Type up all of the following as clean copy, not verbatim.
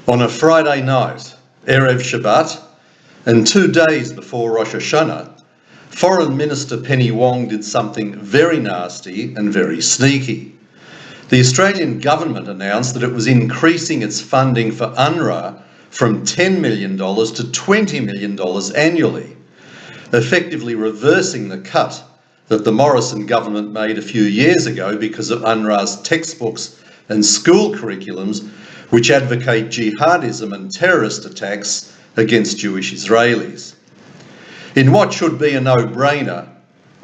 On a Friday night, Erev Shabbat, and 2 days before Rosh Hashanah, Foreign Minister Penny Wong did something very nasty and very sneaky. The Australian government announced that it was increasing its funding for UNRWA from $10 million to $20 million annually, effectively reversing the cut that the Morrison government made a few years ago because of UNRWA's textbooks and school curriculums which advocate jihadism and terrorist attacks against Jewish Israelis. In what should be a no-brainer,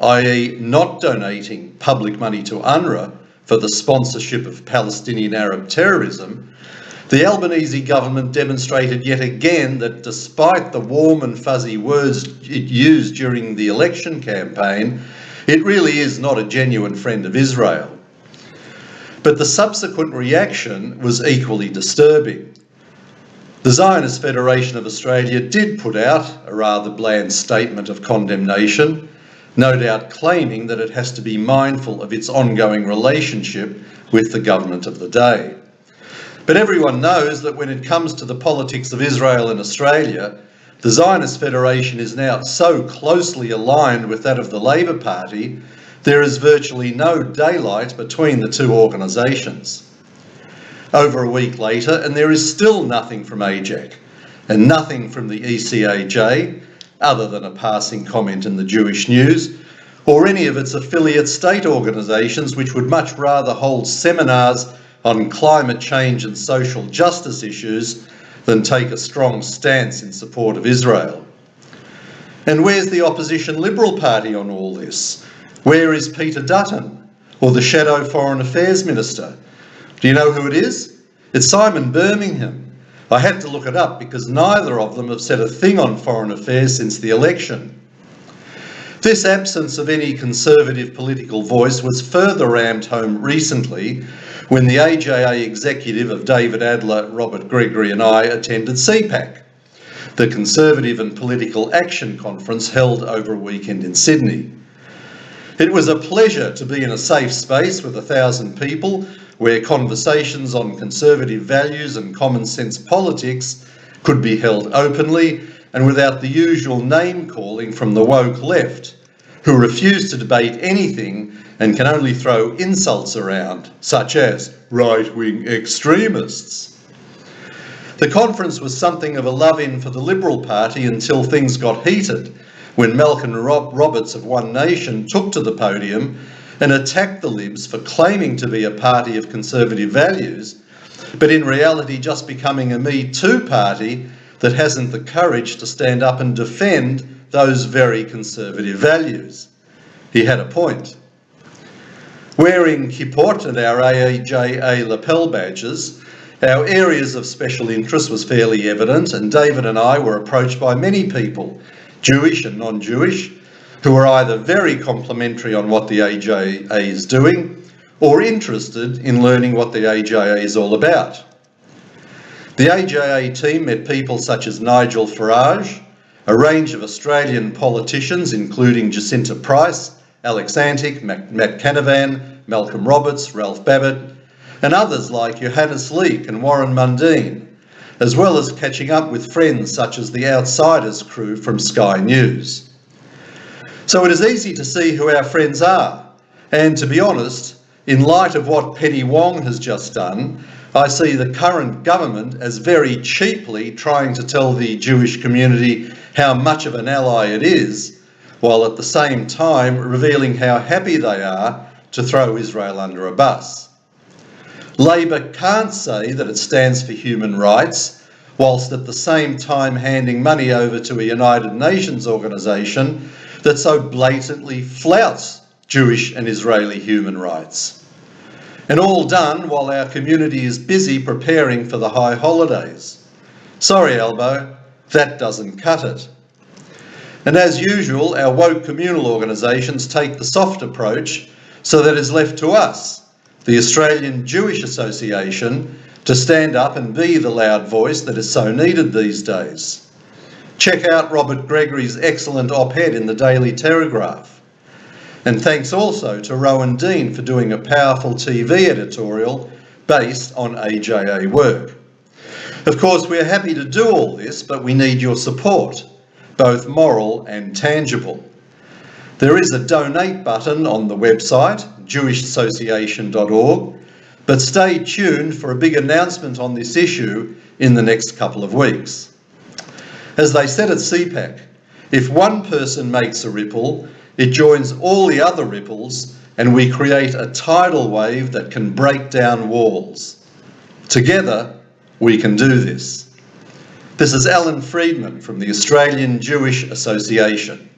i.e. not donating public money to UNRWA for the sponsorship of Palestinian Arab terrorism, the Albanese government demonstrated yet again that despite the warm and fuzzy words it used during the election campaign, it really is not a genuine friend of Israel. But the subsequent reaction was equally disturbing. The Zionist Federation of Australia did put out a rather bland statement of condemnation, no doubt claiming that it has to be mindful of its ongoing relationship with the government of the day. But everyone knows that when it comes to the politics of Israel and Australia, the Zionist Federation is now so closely aligned with that of the Labor Party, there is virtually no daylight between the two organisations. Over a week later, and there is still nothing from AJAC and nothing from the ECAJ, other than a passing comment in the Jewish News, or any of its affiliate state organisations which would much rather hold seminars on climate change and social justice issues than take a strong stance in support of Israel. And where's the opposition Liberal Party on all this? Where is Peter Dutton, or the Shadow Foreign Affairs Minister? Do you know who it is? It's Simon Birmingham. I had to look it up because neither of them have said a thing on foreign affairs since the election. This absence of any conservative political voice was further rammed home recently when the AJA executive of David Adler, Robert Gregory and I attended CPAC, the Conservative and Political Action Conference held over a weekend in Sydney. It was a pleasure to be in a safe space with 1,000 people where conversations on conservative values and common sense politics could be held openly and without the usual name-calling from the woke left, who refuse to debate anything and can only throw insults around, such as right-wing extremists. The conference was something of a love-in for the Liberal Party until things got heated, when Malcolm Roberts of One Nation took to the podium and attacked the Libs for claiming to be a party of conservative values, but in reality just becoming a Me Too party that hasn't the courage to stand up and defend those very conservative values. He had a point. Wearing kippot and our AJA lapel badges, our areas of special interest was fairly evident, and David and I were approached by many people, Jewish and non-Jewish, who are either very complimentary on what the AJA is doing or interested in learning what the AJA is all about. The AJA team met people such as Nigel Farage, a range of Australian politicians including Jacinta Price, Alex Antic, Matt Canavan, Malcolm Roberts, Ralph Babbitt, and others like Johannes Leek and Warren Mundine, as well as catching up with friends such as the Outsiders crew from Sky News. So it is easy to see who our friends are, and to be honest, in light of what Penny Wong has just done, I see the current government as very cheaply trying to tell the Jewish community how much of an ally it is, while at the same time revealing how happy they are to throw Israel under a bus. Labor can't say that it stands for human rights, whilst at the same time handing money over to a United Nations organisation that so blatantly flouts Jewish and Israeli human rights. And all done while our community is busy preparing for the high holidays. Sorry, Albo, that doesn't cut it. And as usual, our woke communal organisations take the soft approach, so that it's left to us, the Australian Jewish Association, to stand up and be the loud voice that is so needed these days. Check out Robert Gregory's excellent op-ed in the Daily Telegraph. And thanks also to Rowan Dean for doing a powerful TV editorial based on AJA work. Of course, we're happy to do all this, but we need your support, both moral and tangible. There is a donate button on the website, jewishassociation.org, but stay tuned for a big announcement on this issue in the next couple of weeks. As they said at CPAC, if one person makes a ripple, it joins all the other ripples and we create a tidal wave that can break down walls. Together, we can do this. This is Alan Friedman from the Australian Jewish Association.